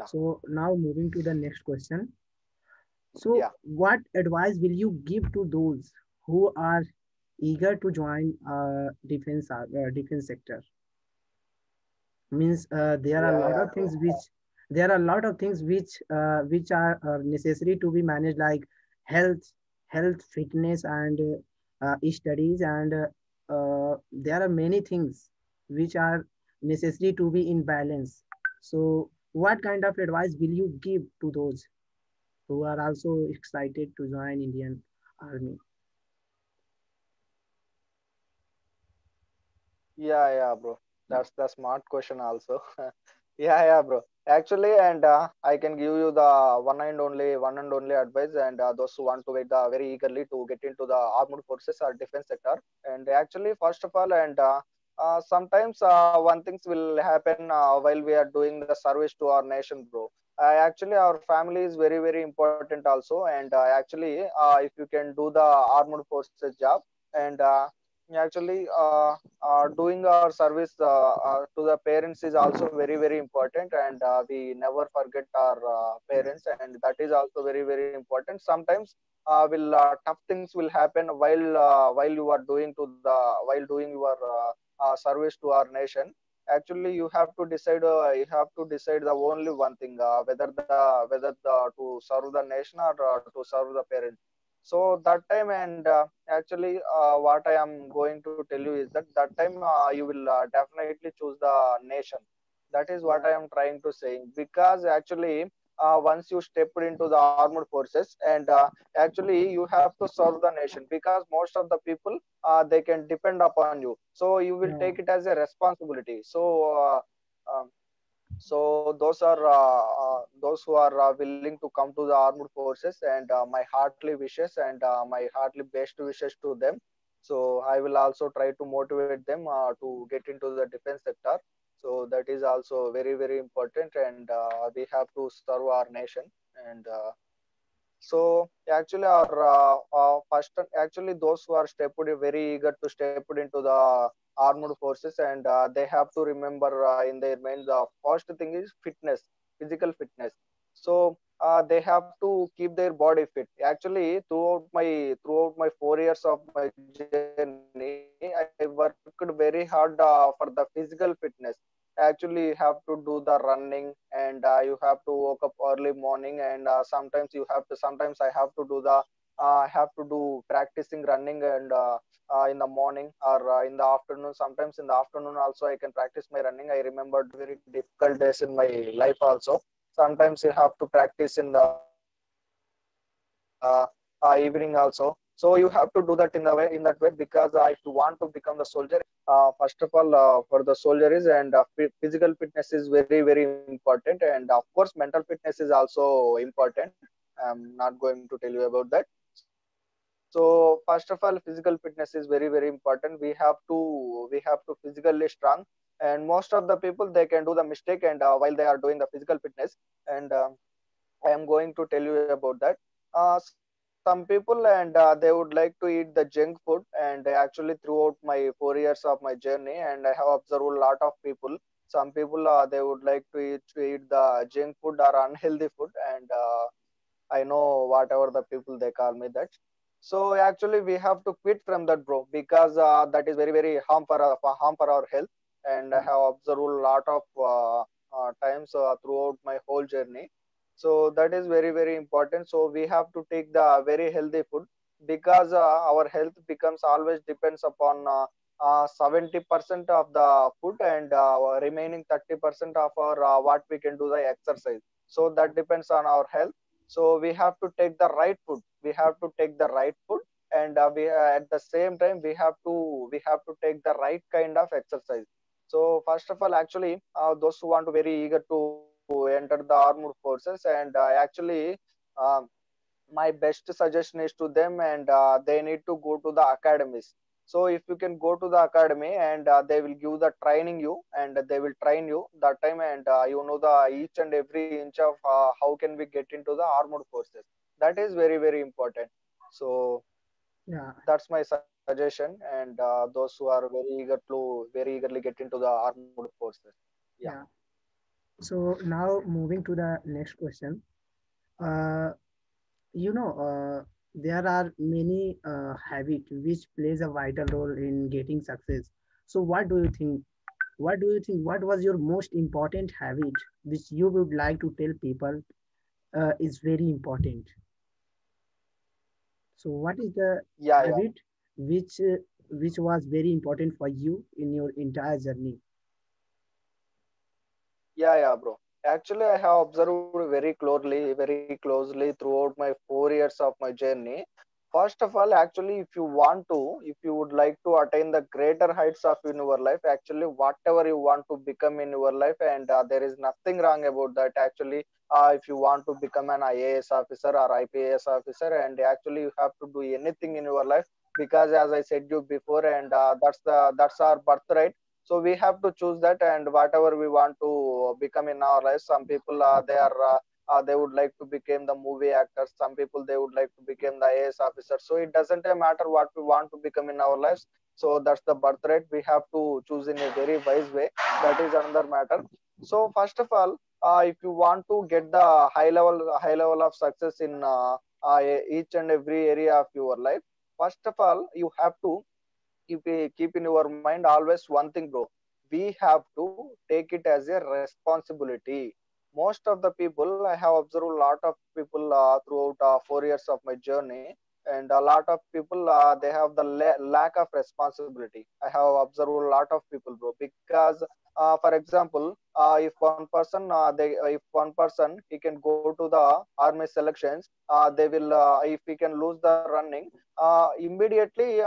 Yeah. So now moving to the next question. So, Yeah. what advice will you give to those who are eager to join defense sector? Means there are a Yeah, lot yeah, of bro. things which there are a lot of things which are necessary to be managed, like health, fitness, and studies, and there are many things which are necessary to be in balance. So, what kind of advice will you give to those who are also excited to join Indian Army? Yeah, yeah, bro. That's the smart question also. Yeah, yeah, bro. Actually, and I can give you the one and only advice, and those who want to wait very eagerly to get into the armed forces or defense sector. And actually, first of all, and sometimes one things will happen while we are doing the service to our nation, bro. Actually, our family is very, very important also, and actually, if you can do the armed forces job, and actually doing our service to the parents is also very, very important, and we never forget our parents, and that is also very, very important. Sometimes will tough things will happen while you are doing to the while doing your service to our nation. Actually, you have to decide the only one thing, whether to serve the nation or to serve the parents. So that time, and actually what I am going to tell you is that that time you will definitely choose the nation. That is what I am trying to say, because actually once you step into the armed forces, and actually you have to serve the nation, because most of the people they can depend upon you, so you will take Yeah, it as a responsibility. Um, so those who are willing to come to the armed forces, and my heartly wishes and my heartly best wishes to them. So I will also try to motivate them to get into the defense sector. So that is also very, very important, and we have to serve our nation. And so actually, our first, actually those who are stepped very eager to step into the armed forces, and they have to remember in their mind the first thing is fitness, physical fitness. So they have to keep their body fit. Actually, throughout my 4 years of my journey, I worked very hard for the physical fitness. Actually, you have to do the running, and you have to wake up early morning, and sometimes I have to do the have to do practicing running, and in the morning or in the afternoon. Sometimes in the afternoon also I can practice my running. I remembered very difficult days in my life also. Sometimes you have to practice in the evening also. So you have to do that in that way, because if you want to become the soldier, first of all for the soldier is, and physical fitness is very, very important, and of course mental fitness is also important. I'm not going to tell you about that. So first of all, physical fitness is very, very important. We have to physically strong, and most of the people they can do the mistake, and while they are doing the physical fitness, and I am going to tell you about that. Some people, and they would like to eat the junk food, and actually throughout my 4 years of my journey, and I have observed a lot of people. Some people they would like to eat the junk food or unhealthy food, and I know whatever the people they call me that. So actually we have to quit from that, bro, because that is very, very harm for our health. And I have observed a lot of times throughout my whole journey. So that is very, very important. So we have to take the very healthy food, because our health becomes always depends upon 70% of the food, and remaining 30% of our what we can do the exercise. So that depends on our health. So we have to take the right food. We have to take the right food, and we at the same time we have to take the right kind of exercise. So first of all, actually those who want to very eager to enter the armed forces, and actually um, my best suggestion is to them, and they need to go to the academies. So if you can go to the academy, and they will give the training you, and they will train you that time, and you know the each and every inch of how can we get into the armed forces. That is very, very important. So yeah, that's my suggestion, and those who are very eager to very eagerly get into the armed forces. Yeah. yeah. So now moving to the next question. Uh, you know, there are many habits which plays a vital role in getting success. So what do you think? What do you think? What was your most important habit which you would like to tell people is very important? So what is the Yeah, yeah. habit which was very important for you in your entire journey? Yeah, yeah, bro. Actually, I have observed very closely throughout my 4 years of my journey. First of all, actually, if you would like to attain the greater heights of in your life, actually, whatever you want to become in your life, and there is nothing wrong about that. Actually, if you want to become an IAS officer or IPS officer, and actually you have to do anything in your life, because as I said you before, and that's our birthright. So we have to choose that, and whatever we want to become in our lives. Some people they would like to become the movie actors. Some people they would like to become the IAS officer. So it doesn't matter what we want to become in our lives. So that's the birthright. We have to choose in a very wise way. That is another matter. So first of all, if you want to get the high level of success in each and every area of your life, first of all you have to keep in your mind always one thing, bro. We have to take it as a responsibility. Most of the people, I have observed a lot of people throughout 4 years of my journey, and a lot of people they have the lack of responsibility. I have observed a lot of people, bro, because for example, if one person if one person he can go to the army selections, they will if he can lose the running, immediately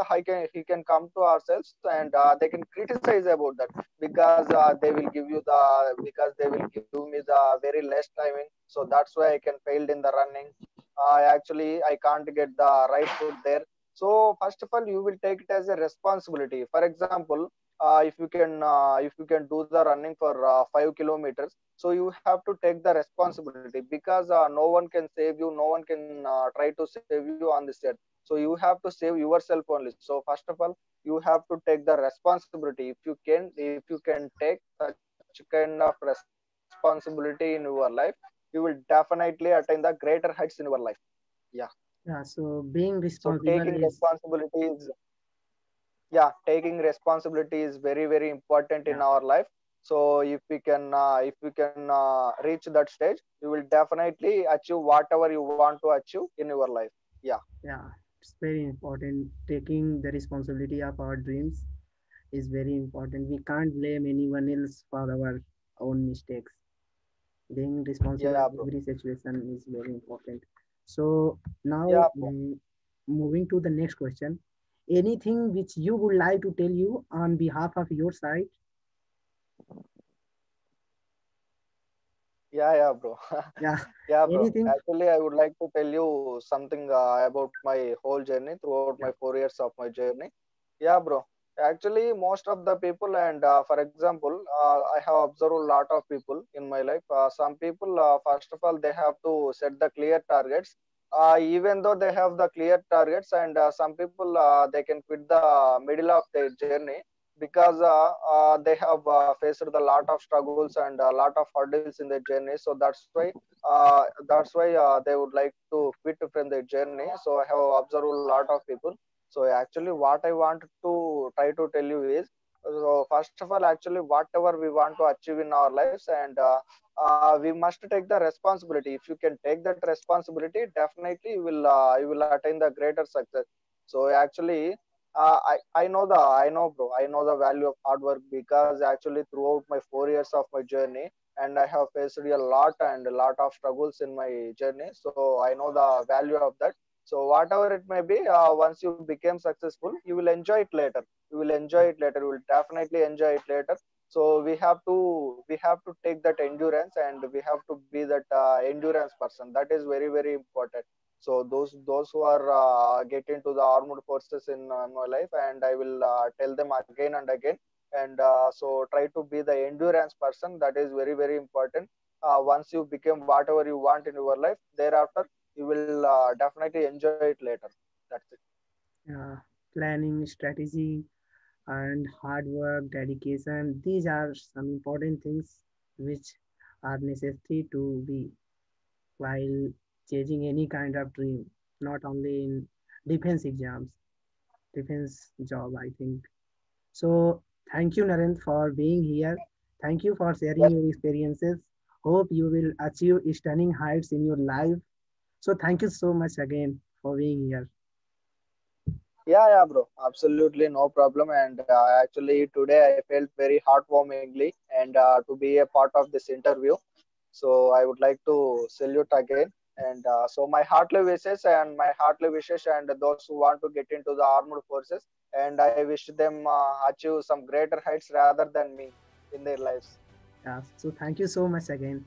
he can come to ourselves, and they can criticize about that, because they will give me the very less timing, so that's why I can failed in the running. Actually I can't get the right foot there. So first of all you will take it as a responsibility. For example, if you can do the running for 5 kilometers, so you have to take the responsibility, because no one can save you, no one can try to save you on this earth. So you have to save yourself only. So first of all you have to take the responsibility. If you can take such kind of responsibility in your life, you will definitely attain the greater heights in your life. Yeah. Yeah, so being So taking responsible is responsibility is, yeah, taking responsibility is very very important in yeah, our life. So if we can reach that stage, you will definitely achieve whatever you want to achieve in your life. Yeah. yeah, it's very important. Taking the responsibility of our dreams is very important. We can't blame anyone else for our own mistakes. Being responsible Yeah, in bro. every situation is very important. So now Yeah, bro. moving to the next question. Anything which you would like to tell you on behalf of your side? Yeah, bro. Yeah, Yeah, bro. anything? Actually, I would like to tell you something about my whole journey throughout my Yeah, 4 years of my journey. Yeah, bro. Actually, most of the people, and for example, I have observed a lot of people in my life. Some people, first of all, they have to set the clear targets. Even though they have the clear targets, and some people they can quit the middle of their journey, because they have faced a lot of struggles and a lot of hurdles in their journey. So that's why they would like to quit from their journey. So I have observed a lot of people. So actually what I want to try to tell you is, so first of all, actually whatever we want to achieve in our lives, and we must take the responsibility. If you can take that responsibility, definitely you will attain the greater success. So actually I know, bro, I know the value of hard work, because actually throughout my 4 years of my journey, and I have faced a lot and a lot of struggles in my journey. So I know the value of that. So whatever it may be, once you become successful, you will enjoy it later. You will enjoy yeah, it later. You will definitely enjoy it later. So we have to take that endurance, and we have to be that endurance person. That is very very important. So those who are get into the armed forces in my life, and I will tell them again and again, and so try to be the endurance person. That is very very important. Once you become whatever you want in your life, thereafter you will definitely enjoy it later. That's it. yeah. Planning, strategy, and hard work, dedication. These are some important things which are necessary to be while chasing any kind of dream, not only in defense exams, defense job, I think. So thank you, Narendra, for being here. Thank you for sharing your experiences. Hope you will achieve stunning heights in your life. So thank you so much again for being here. Yeah, yeah, bro. Absolutely no problem. And actually, today I felt very heartwarmingly and to be a part of this interview. So I would like to salute again. And so my heartly wishes, and those who want to get into the armed forces, and I wish them achieve some greater heights rather than me in their lives. Yeah, so thank you so much again.